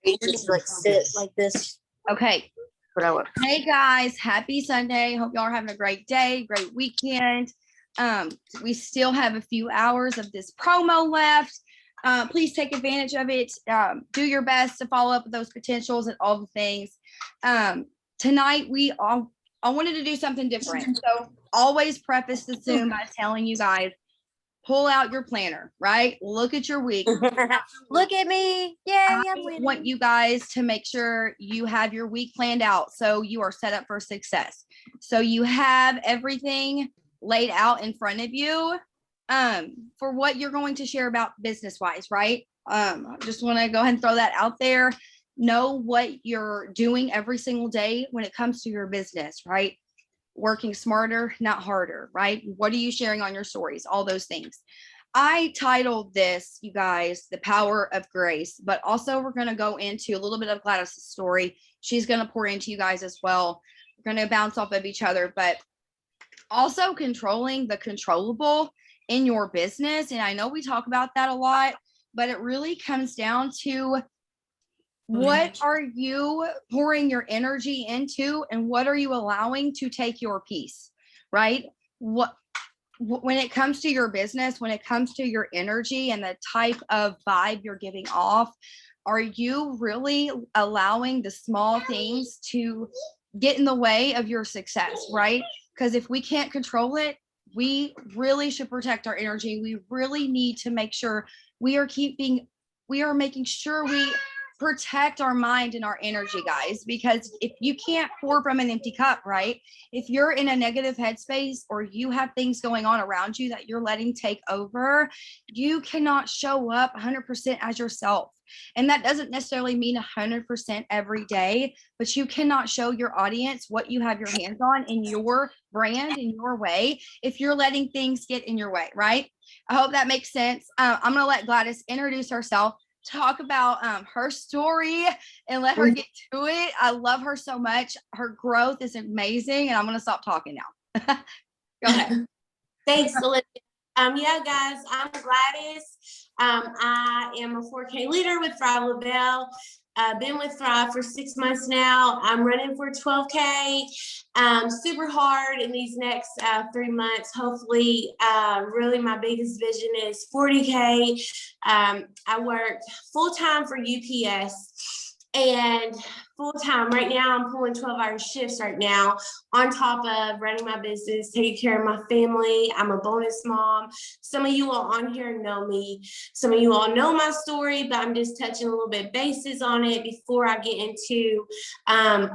You just like sit like this. Okay. What I want. Hey guys, happy Sunday. Hope y'all are having a great day, great weekend. We still have a few hours of this promo left. Please take advantage of it. Do your best to follow up with those potentials and all the things. Tonight I wanted to do something different. So always preface the Zoom by telling you guys, pull out your planner, right? Look at your week. Look at me. Yay, I'm winning. I want you guys to make sure you have your week planned out so you are set up for success. So you have everything laid out in front of you for what you're going to share about business-wise, right? I just want to go ahead and throw that out there. Know what you're doing every single day when it comes to your business, right? Working smarter, not harder, right? What are you sharing on your stories? All those things. I titled this, you guys, The Power of Grace, but also we're going to go into a little bit of Gladys' story. She's going to pour into you guys as well. We're going to bounce off of each other, but also controlling the controllable in your business. And I know we talk about that a lot, but it really comes down to what are you pouring your energy into and what are you allowing to take your peace, right? When it comes to your business, when it comes to your energy and the type of vibe you're giving off, are you really allowing the small things to get in the way of your success, right? Because if we can't control it, we really should protect our energy. We really need to make sure we are making sure we protect our mind and our energy, guys, because if you can't pour from an empty cup, right? If you're in a negative headspace or you have things going on around you that you're letting take over, you cannot show up 100% as yourself. And that doesn't necessarily mean 100% every day, but you cannot show your audience what you have your hands on in your brand, in your way, if you're letting things get in your way, right? I hope that makes sense. I'm going to let Gladys introduce herself, talk about her story, and let her get to it. I love her so much. Her growth is amazing, and I'm going to stop talking now. Go ahead. Thanks, Olivia. Yeah, guys, I'm Gladys. I am a 4K leader with Thrive LaBelle. Been with Thrive for 6 months now. I'm running for 12K. Super hard in these next 3 months. Hopefully, really my biggest vision is 40K. I work full-time for UPS and full-time. Right now, I'm pulling 12-hour shifts right now on top of running my business, taking care of my family. I'm a bonus mom. Some of you all on here know me. Some of you all know my story, but I'm just touching a little bit bases on it before I get into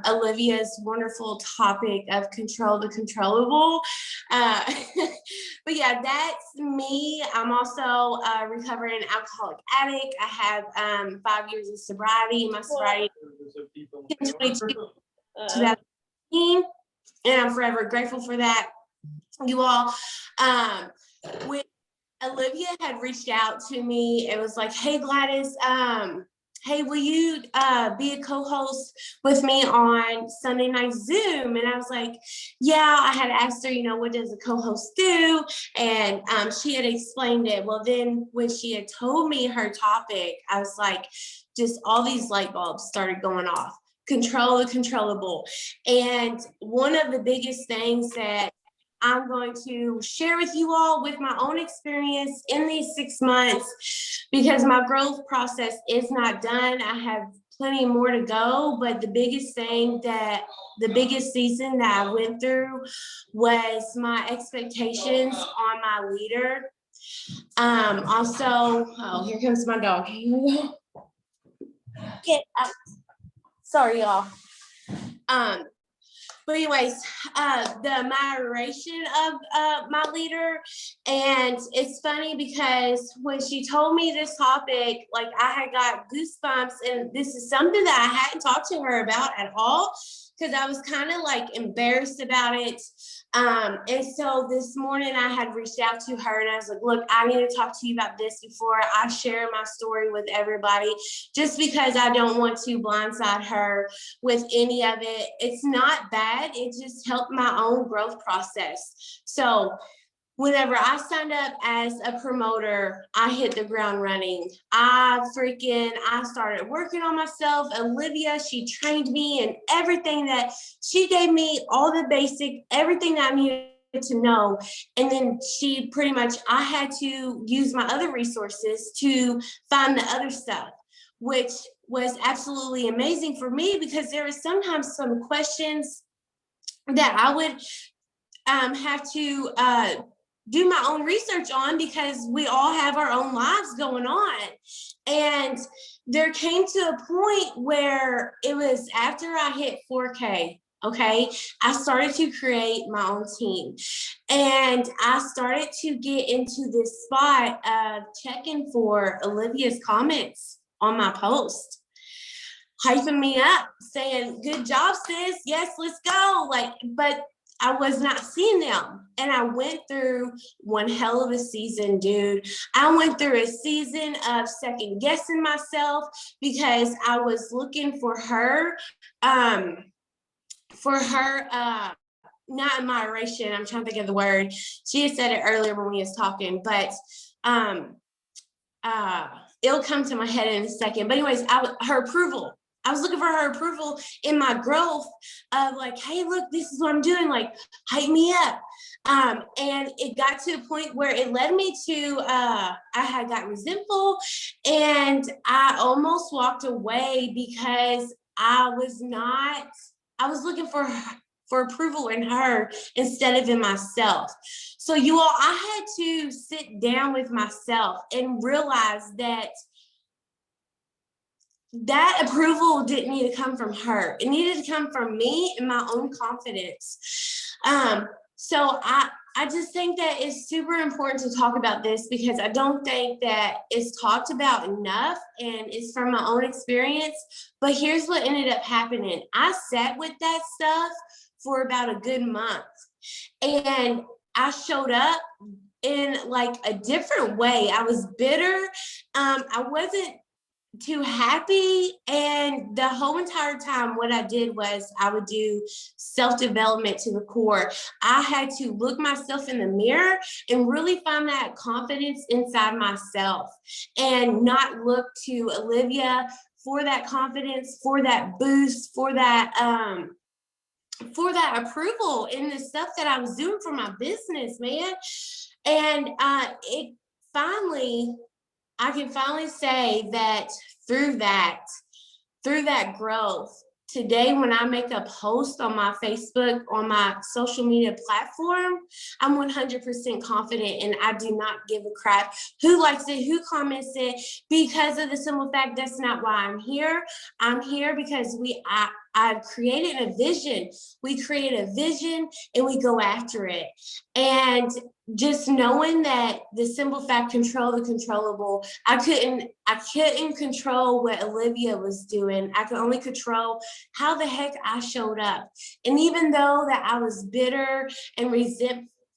Olivia's wonderful topic of control the controllable. But yeah, that's me. I'm also a recovering alcoholic addict. I have 5 years of sobriety. My sobriety in 2018, and I'm forever grateful for that. You all, when Olivia had reached out to me, it was like, hey Gladys, hey, will you be a co-host with me on Sunday night Zoom? And I was like, yeah. I had asked her, what does a co-host do? And she had explained it. Well, then when she had told me her topic, I was like, just all these light bulbs started going off. Control the controllable. And one of the biggest things that I'm going to share with you all with my own experience in these 6 months, because my growth process is not done. I have plenty more to go, but the biggest season that I went through was my expectations on my leader. Oh, here comes my dog. Get out. Sorry, y'all. But anyways, the admiration of my leader, and it's funny because when she told me this topic, like I had got goosebumps, and this is something that I hadn't talked to her about at all, because I was kind of like embarrassed about it. And so this morning I had reached out to her and I was like, look, I need to talk to you about this before I share my story with everybody, just because I don't want to blindside her with any of it. It's not bad. It just helped my own growth process. So whenever I signed up as a promoter, I hit the ground running. I started working on myself. Olivia, she trained me and everything that she gave me, all the basic, everything that I needed to know. And then I had to use my other resources to find the other stuff, which was absolutely amazing for me because there was sometimes some questions that I would have to do my own research on because we all have our own lives going on. And there came to a point where it was after I hit 4K, okay, I started to create my own team. And I started to get into this spot of checking for Olivia's comments on my post, hyping me up, saying, good job, sis. Yes, let's go. But I was not seeing them. And I went through one hell of a season, dude. I went through a season of second guessing myself because I was looking for her, not admiration. I'm trying to think of the word. She had said it earlier when we was talking, but it'll come to my head in a second. But anyways, her approval. I was looking for her approval in my growth of like, hey, look, this is what I'm doing. Like, hype me up. And it got to a point where it led me to, I had got resentful and I almost walked away because I was looking for approval in her instead of in myself. So you all, I had to sit down with myself and realize that approval didn't need to come from her. It needed to come from me and my own confidence. So I just think that it's super important to talk about this because I don't think that it's talked about enough, and it's from my own experience. But here's what ended up happening. I sat with that stuff for about a good month, and I showed up in like a different way. I was bitter. I wasn't too happy. And the whole entire time, what I did was I would do self-development to the core. I had to look myself in the mirror and really find that confidence inside myself and not look to Olivia for that confidence, for that boost, for that approval in the stuff that I was doing for my business, man. And I can finally say that through that growth, today when I make a post on my Facebook, on my social media platform, I'm 100% confident and I do not give a crap who likes it, who comments it, because of the simple fact that's not why I'm here. I'm here because I've created a vision. We create a vision and we go after it. And just knowing that the simple fact, control the controllable, I couldn't control what Olivia was doing. I could only control how the heck I showed up. And even though that I was bitter and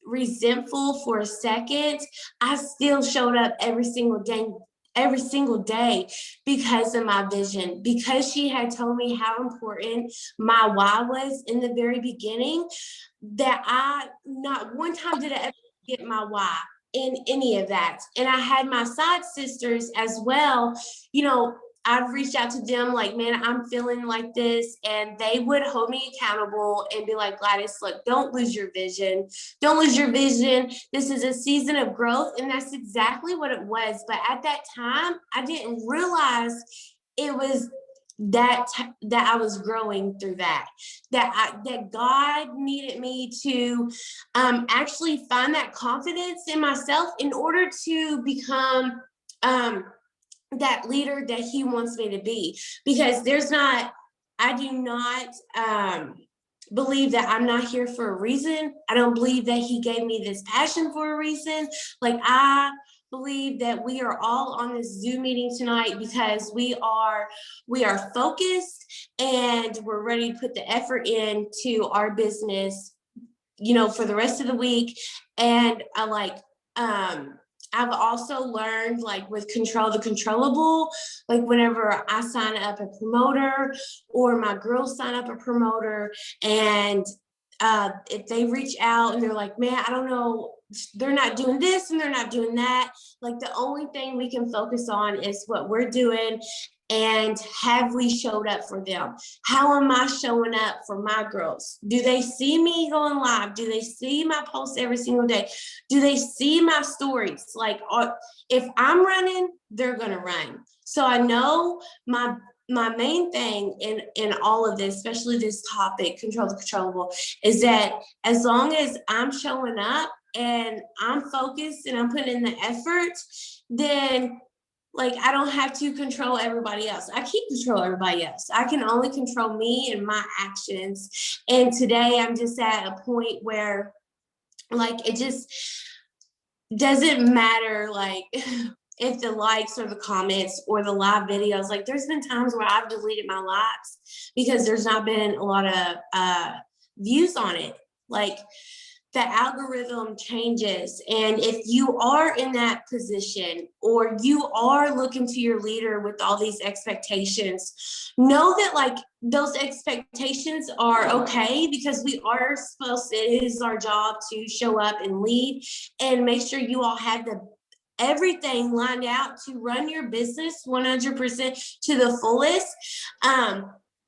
resentful for a second, I still showed up every single day because of my vision, because she had told me how important my why was in the very beginning, that I not one time did I ever get my why in any of that. And I had my side sisters as well. I'd reach out to them like, man, I'm feeling like this. And they would hold me accountable and be like, Gladys, look, don't lose your vision. Don't lose your vision. This is a season of growth. And that's exactly what it was. But at that time, I didn't realize it was that I was growing through that God needed me to actually find that confidence in myself in order to become that leader that he wants me to be. Because I do not believe that I'm not here for a reason. I don't believe that he gave me this passion for a reason. Like, I believe that we are all on this Zoom meeting tonight because we are focused and we're ready to put the effort into our business, for the rest of the week. And I've also learned, like, with control the controllable, like whenever I sign up a promoter or my girls sign up a promoter, and if they reach out and they're like, man, I don't know, they're not doing this and they're not doing that. Like the only thing we can focus on is what we're doing and have we showed up for them? How am I showing up for my girls? Do they see me going live? Do they see my posts every single day? Do they see my stories? Like if I'm running, they're gonna run. So I know my main thing in all of this, especially this topic, control the controllable, is that as long as I'm showing up and I'm focused and I'm putting in the effort, then like I don't have to control everybody else. I can't control everybody else. I can only control me and my actions. And today I'm just at a point where like it just doesn't matter like if the likes or the comments or the live videos. Like there's been times where I've deleted my lives because there's not been a lot of views on it. Like the algorithm changes. And if you are in that position or you are looking to your leader with all these expectations, know that like those expectations are okay because we are supposed to, it is our job to show up and lead and make sure you all have everything lined out to run your business 100% to the fullest.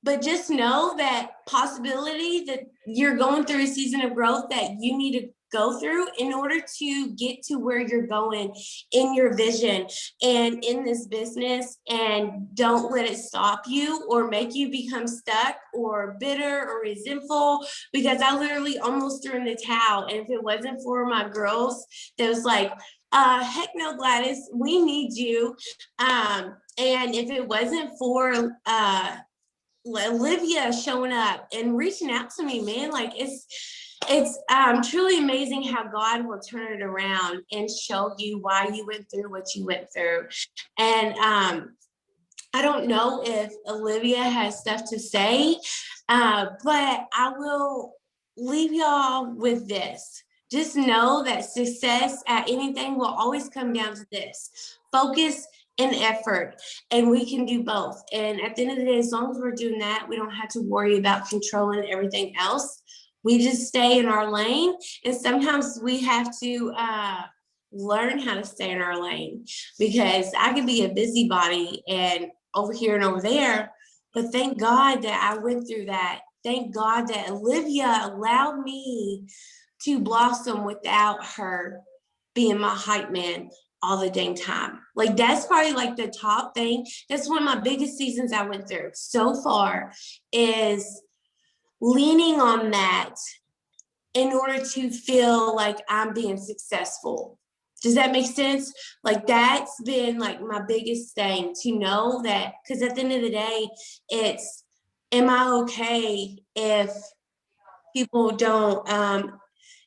But just know that possibility that you're going through a season of growth that you need to go through in order to get to where you're going in your vision and in this business, and don't let it stop you or make you become stuck or bitter or resentful, because I literally almost threw in the towel. And if it wasn't for my girls that was like, heck no, Gladys, we need you. And if it wasn't for Olivia showing up and reaching out to me, man, like it's truly amazing how God will turn it around and show you why you went through what you went through. And I don't know if Olivia has stuff to say, but I will leave y'all with this. Just know that success at anything will always come down to this: focus and effort, and we can do both. And at the end of the day, as long as we're doing that, we don't have to worry about controlling everything else. We just stay in our lane, and sometimes we have to learn how to stay in our lane, because I could be a busybody and over here and over there, but thank God that I went through that. Thank God that Olivia allowed me to blossom without her being my hype man all the dang time. Like that's probably like the top thing. That's one of my biggest seasons I went through so far, is leaning on that in order to feel like I'm being successful. Does that make sense? Like that's been like my biggest thing, to know that, because at the end of the day, it's, am I okay if people don't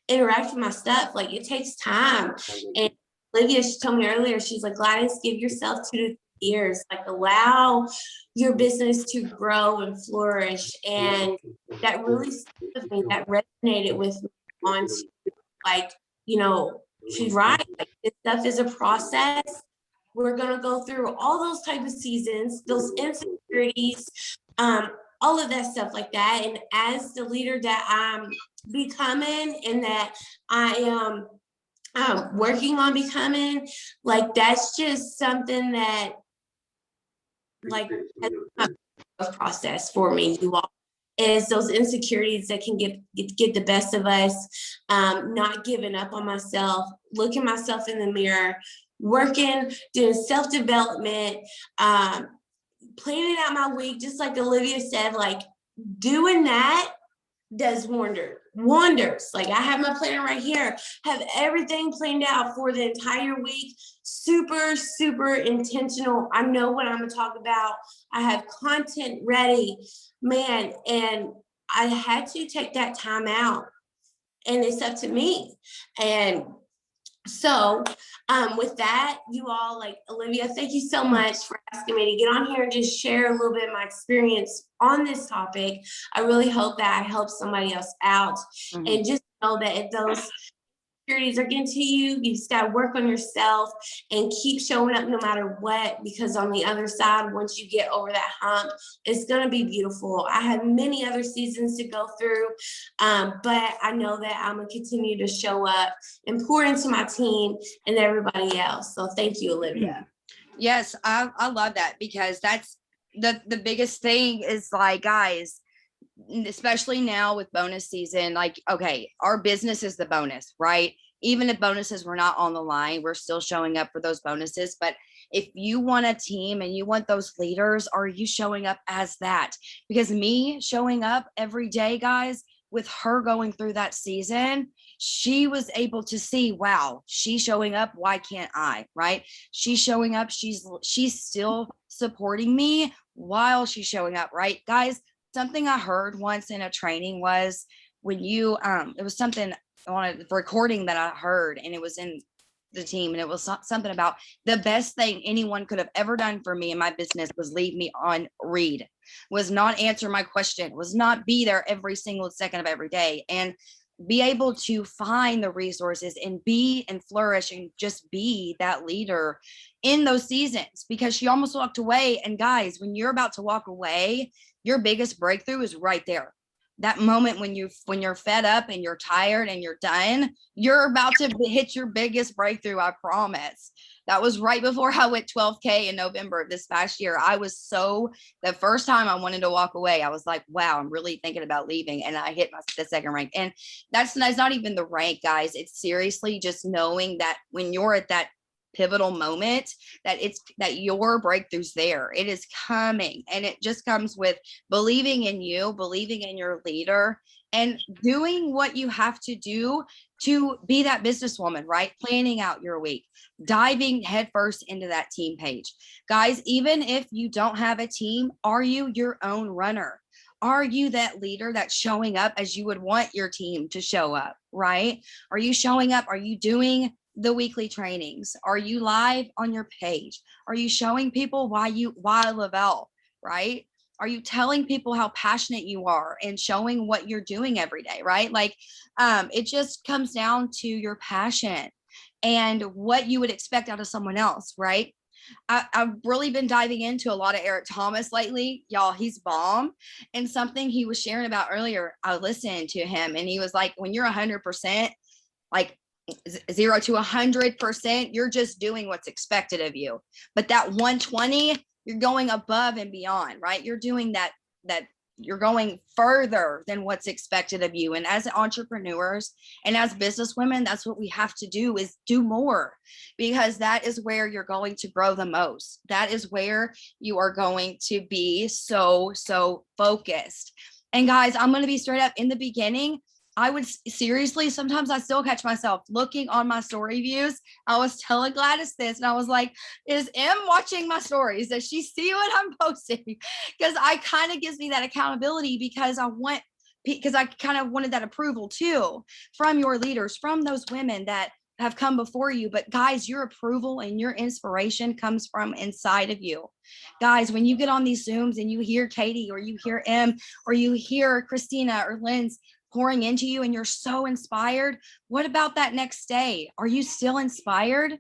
interact with my stuff? Like it takes time. And Olivia, she told me earlier, she's like, Gladys, give yourself 2 to 3 years, like allow your business to grow and flourish. And that really stuck with me, that resonated with me on to, like, you know, she's right. Like this stuff is a process. We're gonna go through all those type of seasons, those insecurities, all of that stuff like that. And as the leader that I'm becoming and that I am working on becoming, like that's just something that like a process for me, you all, is those insecurities that can get the best of us, not giving up on myself, looking myself in the mirror, working, doing self-development, planning out my week, just like Olivia said, like doing that does wonders. Like I have my planner right here, have everything planned out for the entire week, super intentional. I know what I'm gonna talk about. I have content ready, man, and I had to take that time out, and it's up to me. And so with that, you all, like Olivia, thank you so much for asking me to get on here and just share a little bit of my experience on this topic. I really hope that I help somebody else out. And just know that if those insecurities are getting to you, you just got to work on yourself and keep showing up no matter what, because on the other side, once you get over that hump, it's going to be beautiful. I have many other seasons to go through, but I know that I'm going to continue to show up and pour into my team and everybody else. So thank you, Olivia. Yes, I love that, because that's the biggest thing is like, guys, especially now with bonus season, like, okay, our business is the bonus, right? Even if bonuses were not on the line, we're still showing up for those bonuses. But if you want a team and you want those leaders, are you showing up as that? Because me showing up every day, guys, with her going through that season, she was able to see, wow, she's showing up. Why can't I? Right? She's showing up. She's still supporting me while she's showing up. Right, guys? Something I heard once in a training was when you, it was something on a recording that I heard, and it was in the team, and it was something about the best thing anyone could have ever done for me in my business was leave me on read, was not answer my question, was not be there every single second of every day, and be able to find the resources and be and flourish and just be that leader in those seasons. Because she almost walked away. And guys, when you're about to walk away, your biggest breakthrough is right there. That moment when you're fed up and you're tired and you're done, you're about to hit your biggest breakthrough. I promise. That was right before I went 12K in November of this past year. I was the first time I wanted to walk away, I was like, wow, I'm really thinking about leaving. And I hit the second rank. And that's not even the rank, guys. It's seriously just knowing that when you're at that pivotal moment, that your breakthrough's there. It is coming, and it just comes with believing in you, believing in your leader, and doing what you have to do to be that businesswoman, right? Planning out your week, diving headfirst into that team page. Guys, even if you don't have a team, are you your own runner? Are you that leader that's showing up as you would want your team to show up, right? Are you showing up? Are you doing the weekly trainings? Are you live on your page? Are you showing people why Lavelle, right? Are you telling people how passionate you are and showing what you're doing every day, right? Like, it just comes down to your passion and what you would expect out of someone else, right? I've really been diving into a lot of Eric Thomas lately. Y'all, he's bomb. And something he was sharing about earlier, I listened to him, and he was like, when you're 100%, like 0 to 100%, you're just doing what's expected of you. But that 120, you're going above and beyond, right? You're doing that you're going further than what's expected of you. And as entrepreneurs and as businesswomen, that's what we have to do, is do more, because that is where you're going to grow the most. That is where you are going to be so focused. And guys, I'm going to be straight up. In the beginning, I would seriously, sometimes I still catch myself looking on my story views. I was telling Gladys this, and I was like, is M watching my stories? Does she see what I'm posting? Because I kind of gives me that accountability, because I kind of wanted that approval too from your leaders, from those women that have come before you. But guys, your approval and your inspiration comes from inside of you. Guys, when you get on these Zooms and you hear Katie, or you hear M, or you hear Christina or Lynn's pouring into you, and you're so inspired, what about that next day? Are you still inspired?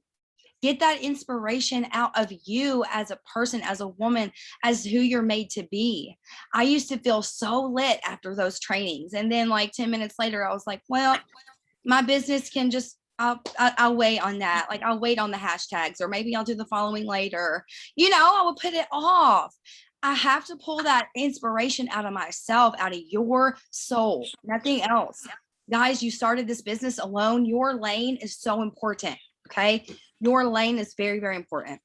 Get that inspiration out of you as a person, as a woman, as who you're made to be. I used to feel so lit after those trainings. And then like 10 minutes later, I was like, well, my business can just, I'll wait on that. Like, I'll wait on the hashtags, or maybe I'll do the following later. I will put it off. I have to pull that inspiration out of myself, out of your soul, nothing else. Guys, you started this business alone. Your lane is so important. Okay. Your lane is very, very important.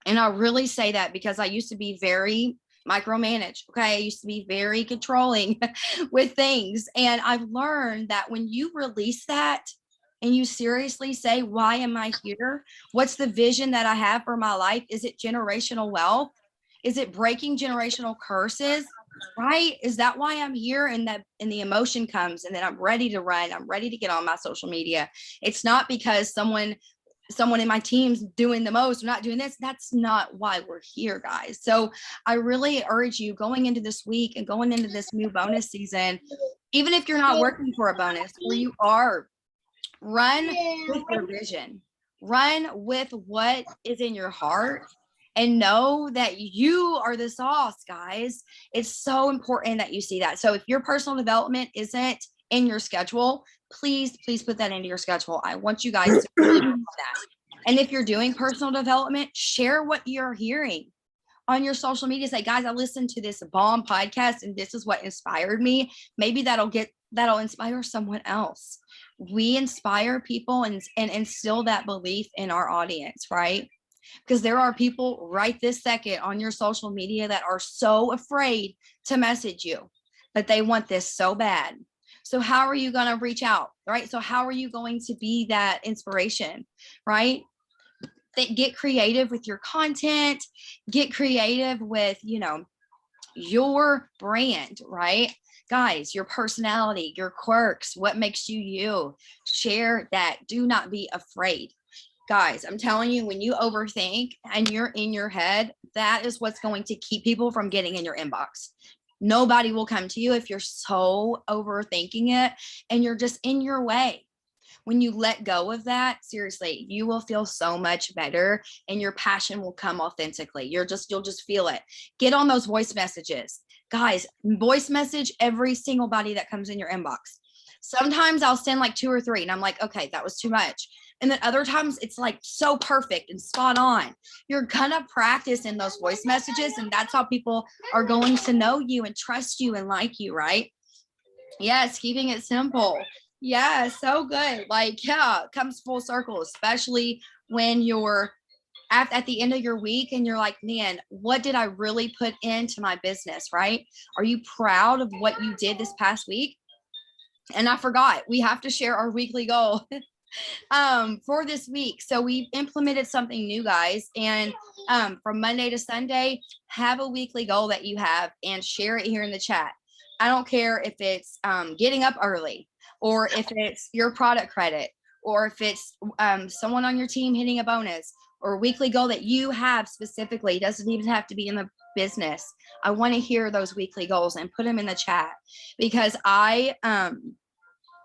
And I really say that because I used to be very micromanaged. Okay. I used to be very controlling with things. And I've learned that when you release that and you seriously say, why am I here? What's the vision that I have for my life? Is it generational wealth? Is it breaking generational curses? Right? Is that why I'm here? And the emotion comes, and then I'm ready to run. I'm ready to get on my social media. It's not because someone in my team's doing the most, or not doing this. That's not why we're here, guys. So I really urge you, going into this week and going into this new bonus season, even if you're not working for a bonus, or you are Run with your vision. Run with what is in your heart and know that you are the sauce, guys. It's so important that you see that. So if your personal development isn't in your schedule, please put that into your schedule. I want you guys to really work on that. And if you're doing personal development, share what you're hearing on your social media. Say, guys, I listened to this bomb podcast and this is what inspired me. Maybe that'll inspire someone else. We inspire people and instill that belief in our audience, right? Because there are people right this second on your social media that are so afraid to message you, but they want this so bad. So how are you going to reach out, right? So how are you going to be that inspiration, right? Get creative with your content, get creative with, your brand, right? Guys, your personality, your quirks, what makes you you. Share that. Do not be afraid. Guys, I'm telling you, when you overthink and you're in your head, that is what's going to keep people from getting in your inbox. Nobody will come to you if you're so overthinking it and you're just in your way. When you let go of that, seriously, you will feel so much better and your passion will come authentically. You'll just feel it. Get on those voice messages. Guys, voice message every single body that comes in your inbox. Sometimes I'll send like 2 or 3 and I'm like, okay, that was too much. And then other times it's like so perfect and spot on. You're gonna practice in those voice messages and that's how people are going to know you and trust you and like you, right? Yes, keeping it simple. Yeah, so good. Like, yeah, it comes full circle, especially when you're at the end of your week and you're like, man, what did I really put into my business, right? Are you proud of what you did this past week? And I forgot, we have to share our weekly goal for this week. So we've implemented something new, guys. And from Monday to Sunday, have a weekly goal that you have and share it here in the chat. I don't care if it's getting up early, or if it's your product credit, or if it's someone on your team hitting a bonus, or a weekly goal that you have specifically. It doesn't even have to be in the business. I want to hear those weekly goals and put them in the chat, because I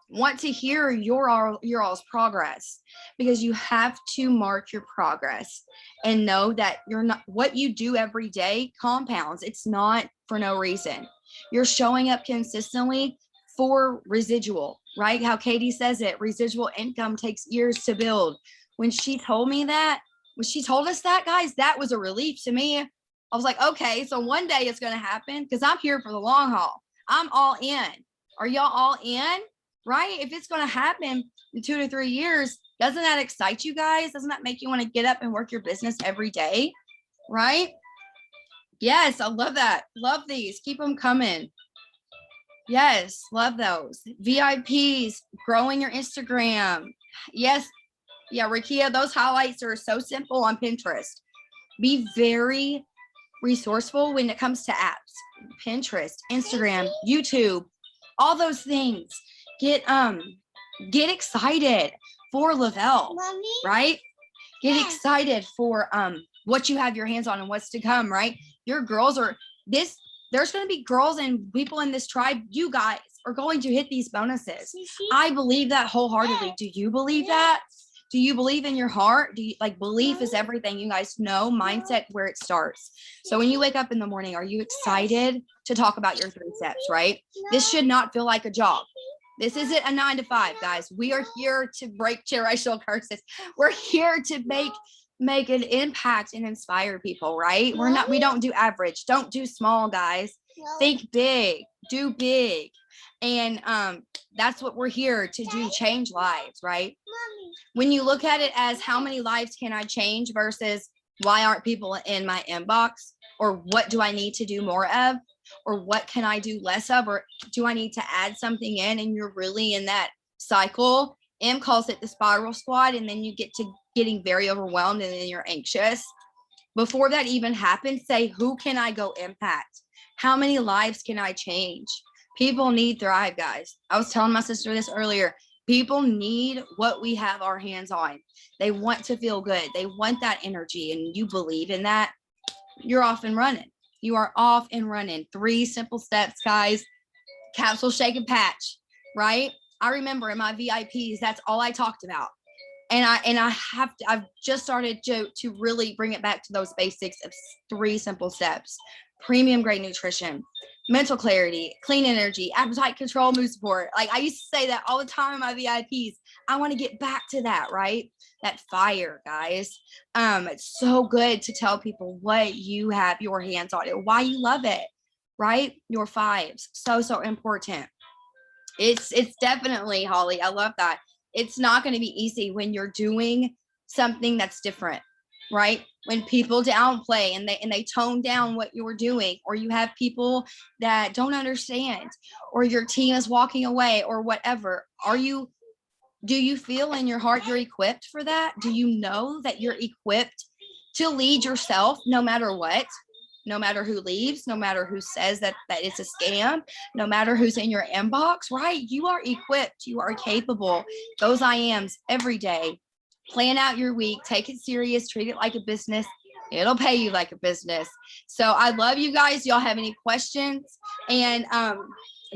want to hear your all's progress, because you have to mark your progress and know that you're not, what you do every day compounds. It's not for no reason. You're showing up consistently for residual, right? How Katie says it, residual income takes years to build. When she told us that, guys, that was a relief to me. I was like, okay, so one day it's going to happen, because I'm here for the long haul. I'm all in. Are y'all all in? Right? If it's going to happen in 2 to 3 years, doesn't that excite you guys? Doesn't that make you want to get up and work your business every day? Right? Yes, I love that. Love these. Keep them coming. Yes, love those. VIPs, growing your Instagram. Yes. Yeah, Rakia, those highlights are so simple on Pinterest. Be very resourceful when it comes to apps. Pinterest, Instagram, YouTube, all those things. Get excited for Lavelle, right? Get excited for what you have your hands on and what's to come, right? Your girls are there's going to be girls and people in this tribe. You guys are going to hit these bonuses. I believe that wholeheartedly. Do you believe that? Do you believe in your heart? Do you, like, belief is everything. You guys know mindset where it starts. So when you wake up in the morning, are you excited to talk about your 3 steps, right? This should not feel like a job. This isn't a 9 to 5, guys. We are here to break generational curses. We're here to make an impact and inspire people, right? We don't do average. Don't do small, guys. Think big, do big. And that's what we're here to do, change lives, right? When you look at it as how many lives can I change versus why aren't people in my inbox, or what do I need to do more of, or what can I do less of, or do I need to add something in, and you're really in that cycle. Em calls it the spiral squad, and then you get to getting very overwhelmed and then you're anxious. Before that even happens, say, who can I go impact? How many lives can I change? People need Thrive, guys. I was telling my sister this earlier. People need what we have our hands on. They want to feel good. They want that energy, and you believe in that, you're off and running. You are off and running. 3 simple steps, guys. Capsule, shake, and patch, right? I remember in my VIPs, that's all I talked about. And I've just started to really bring it back to those basics of 3 simple steps: premium grade nutrition, mental clarity, clean energy, appetite control, mood support. Like I used to say that all the time in my VIPs. I want to get back to that, right? That fire, guys. It's so good to tell people what you have your hands on and why you love it, right? Your 5s. So important. It's definitely, Holly, I love that. It's not going to be easy when you're doing something that's different, right? When people downplay and they tone down what you're doing, or you have people that don't understand, or your team is walking away or whatever. Do you feel in your heart you're equipped for that? Do you know that you're equipped to lead yourself no matter what? No matter who leaves, no matter who says that it's a scam, no matter who's in your inbox, right? You are equipped, you are capable. Those I ams every day. Plan out your week, take it serious, treat it like a business. It'll pay you like a business. So I love you guys. Y'all have any questions? And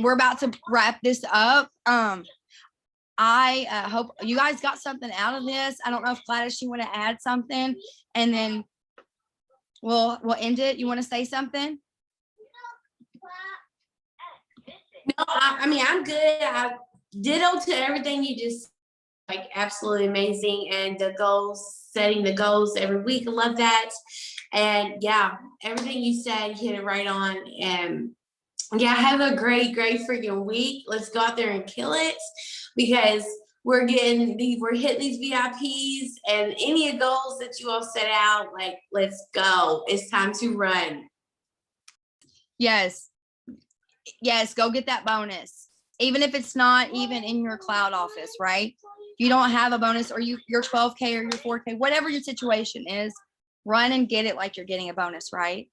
we're about to wrap this up. I hope you guys got something out of this. I don't know if Gladys, you want to add something, and then we'll end it. You want to say something? No, I mean, I'm good. I ditto to everything you just like, absolutely amazing. And the goals, setting the goals every week. I love that. And yeah, everything you said, you hit it right on. And yeah, have a great freaking week. Let's go out there and kill it, because we're hitting these VIPs and any goals that you all set out. Like, let's go. It's time to run. Yes, go get that bonus. Even if it's not even in your cloud office, right? You don't have a bonus, or your 12K or your 4K, whatever your situation is, run and get it like you're getting a bonus, right?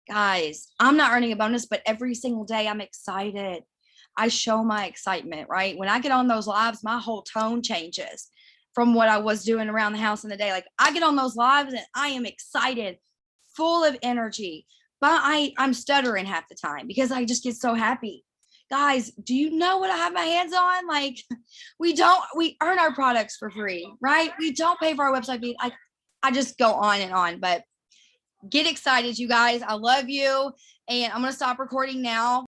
Guys, I'm not earning a bonus, but every single day I'm excited. I show my excitement, right? When I get on those lives, my whole tone changes from what I was doing around the house in the day. Like, I get on those lives and I am excited, full of energy, but I'm stuttering half the time because I just get so happy. Guys, do you know what I have my hands on? Like, we earn our products for free, right? We don't pay for our website fee. I just go on and on, but get excited, you guys. I love you. And I'm going to stop recording now.